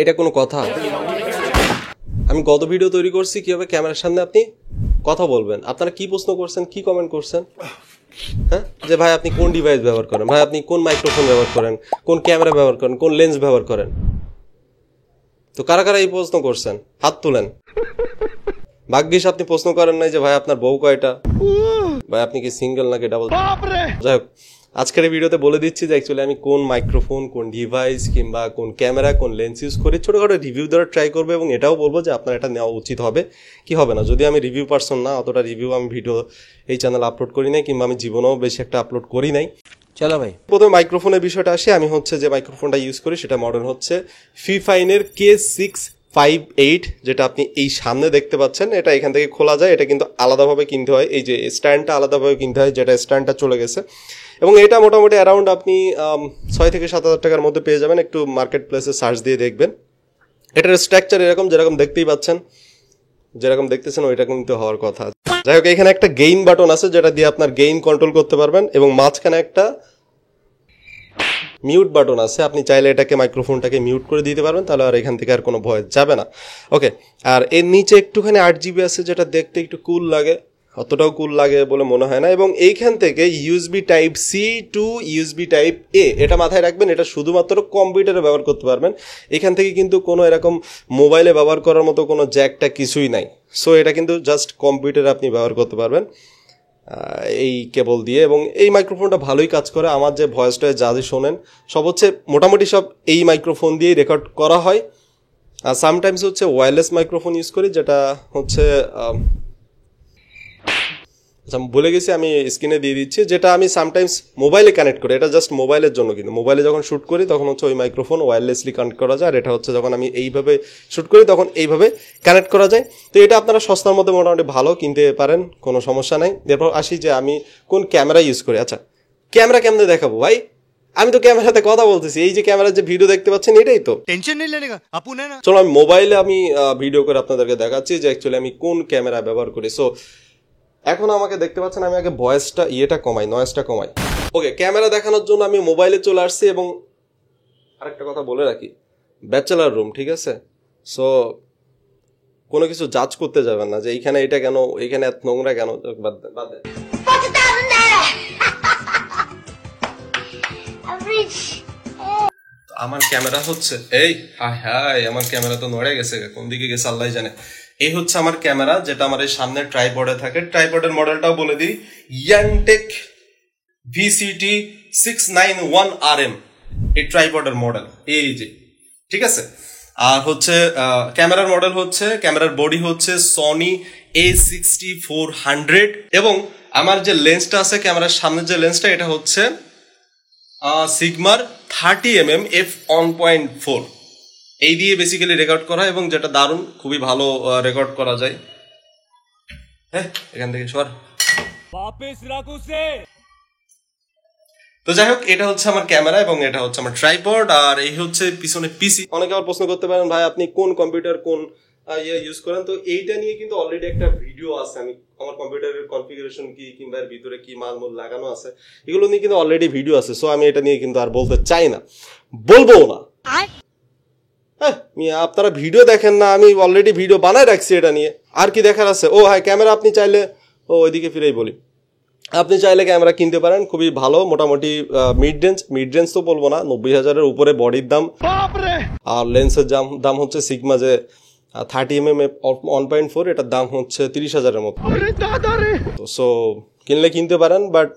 এটা কোনো কথা? আমি গত ভিডিও তৈরি করছি কিভাবে ক্যামেরার সামনে আপনি কথা বলবেন। আপনারা কি প্রশ্ন করছেন, কি কমেন্ট করছেন? হ্যাঁ, যে ভাই আপনি কোন ডিভাইস ব্যবহার করেন, ভাই আপনি কোন মাইক্রোফোন ব্যবহার করেন, কোন ক্যামেরা ব্যবহার করেন, কোন লেন্স ব্যবহার করেন। তো কারা কারা এই প্রশ্ন করছেন হাত তুলেন। ভাগ্যিস আপনি প্রশ্ন করেন নাই যে ভাই আপনার বউ কয়টা, ভাই আপনি কি সিঙ্গেল নাকি ডাবল। যাই হোক, আজকের এই ভিডিওতে বলে দিচ্ছি যে অ্যাকচুয়ালি আমি কোন মাইক্রোফোন, কোন ডিভাইস কিংবা কোন ক্যামেরা, কোন লেন্স ইউজ করি। ছোটোখাটো রিভিউ দেওয়ার ট্রাই করবো এবং এটাও বলবো যে আপনার এটা নেওয়া উচিত হবে কি হবে না। যদি আমি রিভিউ পারসন না, অতটা রিভিউ আমি ভিডিও এই চ্যানেলে আপলোড করি নাই কিংবা আমি জীবনেও বেশি একটা আপলোড করি নাই। চলো ভাই, প্রথমে মাইক্রোফোনের বিষয়টা আসি। আমি হচ্ছে যে মাইক্রোফোনটা ইউজ করি সেটা মডেল হচ্ছে ফিফাইনের K658, যেটা আপনি এই সামনে দেখতে পাচ্ছেন। এটা এখান থেকে খোলা যায়, এটা কিন্তু আলাদাভাবে কিনতে হয়। এই যে স্ট্যান্ডটা আলাদাভাবে কিনতে হয়, যেটা স্ট্যান্ডটা চলে গেছে। এবং এটা মোটামুটি অ্যারাউন্ড আপনি 6 থেকে 7 হাজার টাকার মধ্যে পেয়ে যাবেন। একটু মার্কেট প্লেসে সার্চ দিয়ে দেখবেন। এটার স্ট্রাকচার এরকম, যেরকম দেখতেই পাচ্ছেন, যেরকম দেখতেছেন ওইটা কিন্তু হওয়ার কথা। যাই হোক, এখানে একটা গেইন বাটন আছে যেটা দিয়ে আপনার গেইন কন্ট্রোল করতে পারবেন এবং মাঝখানে একটা মিউট বাটন আছে। আপনি চাইলে এটাকে মাইক্রোফোনটাকে মিউট করে দিতে পারবেন, তাহলে আর এখান থেকে আর কোনো ভয় যাবে না। ওকে, আর এর নিচে একটুখানি 8GB আছে, যেটা দেখতে একটু কুল লাগে, অতটাও কুল লাগে বলে মনে হয় না। এবং এইখান থেকে USB type C to USB type A, এটা মাথায় রাখবেন, এটা শুধুমাত্র কম্পিউটারে ব্যবহার করতে পারবেন। এখান থেকে কিন্তু কোনো এরকম মোবাইলে ব্যবহার করার মতো কোনো জ্যাকটা কিছুই নাই। সো এটা কিন্তু জাস্ট কম্পিউটারে আপনি ব্যবহার করতে পারবেন এই কেবল দিয়ে। এবং এই মাইক্রোফোনটা ভালোই কাজ করে। আমার যে ভয়েসটা যা যে শোনেন সব হচ্ছে মোটামুটি সব এই মাইক্রোফোন দিয়েই রেকর্ড করা হয়। আর সামটাইমস হচ্ছে ওয়্যারলেস মাইক্রোফোন ইউজ করি, যেটা হচ্ছে আচ্ছা ভুলে গেছি, আমি স্ক্রিনে দিয়ে দিচ্ছি, যেটা আমি সামটাইমস মোবাইলে কানেক্ট করি। এটা জাস্ট মোবাইলের জন্য, কিন্তু মোবাইলে যখন শ্যুট করি তখন হচ্ছে ওই মাইক্রোফোন ওয়্যারলেসলি কানেক্ট করা যায়। আর এটা হচ্ছে যখন আমি এইভাবে শ্যুট করি তখন এইভাবে কানেক্ট করা যায়। তো এটা আপনারা সস্তার মধ্যে মোটামুটি ভালো কিনতে পারেন, কোনো সমস্যা নাই। এরপর আসি যে আমি কোন ক্যামেরা ইউজ করি। আচ্ছা, ক্যামেরা কেমনে দেখাবো ভাই? আমি তো ক্যামেরাতে কথা বলতেছি, এই যে ক্যামেরার যে ভিডিও দেখতে পাচ্ছেন এটাই তো। টেনশন নেই লেনে আপু না। চলো আমি মোবাইলে আমি ভিডিও করে আপনাদেরকে দেখাচ্ছি যে অ্যাকচুয়ালি আমি কোন ক্যামেরা ব্যবহার করি। সো এখন আমাকে দেখতে পাচ্ছেন, আমি আগে ভয়েসটা কমাই, নয়েজটা কমাই। ওকে, ক্যামেরা দেখানোর জন্য আমি মোবাইলে চলে আসছি। এবং আরেকটা কথা বলে রাখি, ব্যাচেলার রুম, ঠিক আছে? সো কোনো কিছু জাজ করতে যাবেন না যে এইখানে এটা কেন, এইখানে এত নোংরা কেন, বাদ দেন। আমার ক্যামেরা হচ্ছে এই হাই আমার ক্যামেরা তো নড়ে গেছে, কোন দিকে গেছে আল্লাহ জানে। এই হচ্ছে আমার ক্যামেরা, যেটা আমার এই সামনে ট্রাইপডে থাকে। ট্রাইপডের মডেলটাও বলে দিই, ইয়ানটেক VCT691RM এই ট্রাইপডের মডেল, এই যে, ঠিক আছে। আর হচ্ছে ক্যামেরার মডেল হচ্ছে, ক্যামেরার বডি হচ্ছে সনি A6400। এবং আমার যে লেন্সটা আছে ক্যামেরার সামনের যে লেন্সটা, এটা হচ্ছে সিগমার 30mm f1.4। এই দিয়ে বেসিক্যালি রেকর্ড করা, এবং যেটা দারুণ, খুবই ভালো রেকর্ড করা যায়। হ্যাঁ, এখান থেকে সর তো যাই হোক, এটা হচ্ছে আমার ক্যামেরা এবং এটা হচ্ছে আমার ট্রাইপড। আর এই হচ্ছে পিছনে পিসি। অনেকে আবার প্রশ্ন করতে পারেন ভাই আপনি কোন কম্পিউটার কোন ইউজ করেন। তো এইটা নিয়ে কিন্তু অলরেডি একটা ভিডিও আছে, আমি আমার কম্পিউটারের কনফিগারেশন কি কিংবা এর ভিতরে কি মালমূল লাগানো আছে এগুলো নিয়ে কিন্তু অলরেডি ভিডিও আছে। সো আমি এটা নিয়ে কিন্তু আর বলতে চাই না, বলবো না। হ্যাঁ, আপনারা ভিডিও দেখেন না, আমি অলরেডি ভিডিও বানায় রাখছি এটা নিয়ে। আর কি দেখার আছে? ও হ্যাঁ, ক্যামেরা আপনি চাইলে, ওইদিকে ফিরেই বলি, আপনি চাইলে ক্যামেরা কিনতে পারেন, খুবই ভালো, মোটামুটি মিড রেঞ্জ তো বলবো না, 90,000-এর উপরে বডির দাম। আর লেন্সের দাম হচ্ছে সিগমা যে 30mm f1.4, এটার দাম হচ্ছে 30,000-এর মতো। সো কিনলে কিনতে পারেন, বাট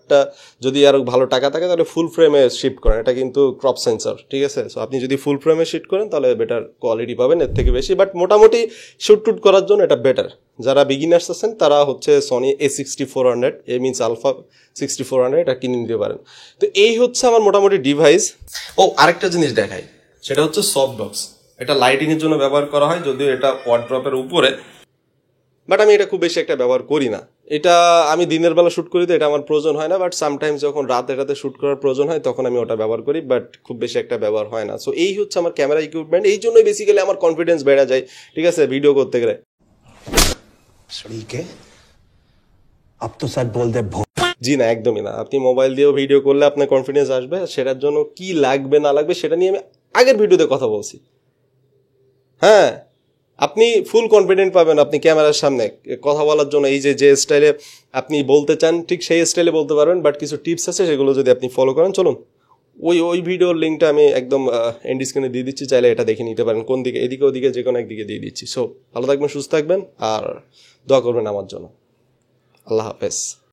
যদি আরো ভালো টাকা থাকে তাহলে ফুল ফ্রেমে শিফট করেন। এটা কিন্তু ক্রপ সেন্সর, ঠিক আছে? সো আপনি যদি ফুল ফ্রেমে শিফট করেন তাহলে বেটার কোয়ালিটি পাবেন এর থেকে বেশি। বাট মোটামুটি শুট টুট করার জন্য এটা বেটার। যারা বিগিনার্স আছেন তারা হচ্ছে সনি A6400, মিনস আলফা 6400, এটা কিনে নিতে পারেন। তো এই হচ্ছে আমার মোটামুটি ডিভাইস। আরেকটা জিনিস দেখাই, সেটা হচ্ছে সফট বক্স। এটা লাইটিং এর জন্য ব্যবহার করা হয়, যদিও এটা ওয়ার্ড্রপের উপরে, বাট আমি এটা খুব বেশি একটা ব্যবহার করি না। এটা আমি দিনের বেলা শ্যুট করি তো এটা আমার প্রয়োজন হয় না, বাট সামটাইমস যখন রাতে শ্যুট করার প্রয়োজন হয় তখন আমি ওটা ব্যবহার করি, বাট খুব বেশি একটা ব্যবহার হয় না। সো এই হচ্ছে আমার ক্যামেরা ইকুইপমেন্ট। এই জন্যই বেসিক্যালি আমার কনফিডেন্স বেড়ে যায়, ঠিক আছে, ভিডিও করতে গেলে। জি না, একদমই না। আপনি মোবাইল দিয়েও ভিডিও করলে আপনার কনফিডেন্স আসবে, সেটার জন্য কি লাগবে না লাগবে সেটা নিয়ে আমি আগের ভিডিওতে কথা বলছি। হ্যাঁ, আপনি ফুল কনফিডেন্ট পাবেন আপনি ক্যামেরার সামনে কথা বলার জন্য। এই যে যে স্টাইলে আপনি বলতে চান ঠিক সেই স্টাইলে বলতে পারবেন, বাট কিছু টিপস আছে সেগুলো যদি আপনি ফলো করেন, চলুন ওই ভিডিওর লিঙ্কটা আমি একদম এন্ড স্ক্রিনে দিয়ে দিচ্ছি, চাইলে এটা দেখে নিতে পারেন। কোন দিকে, এদিকে ওদিকে যে কোনো একদিকে দিয়ে দিচ্ছি। সো ভালো থাকবেন, সুস্থ থাকবেন, আর দোয়া করবেন আমার জন্য। আল্লাহ হাফেজ।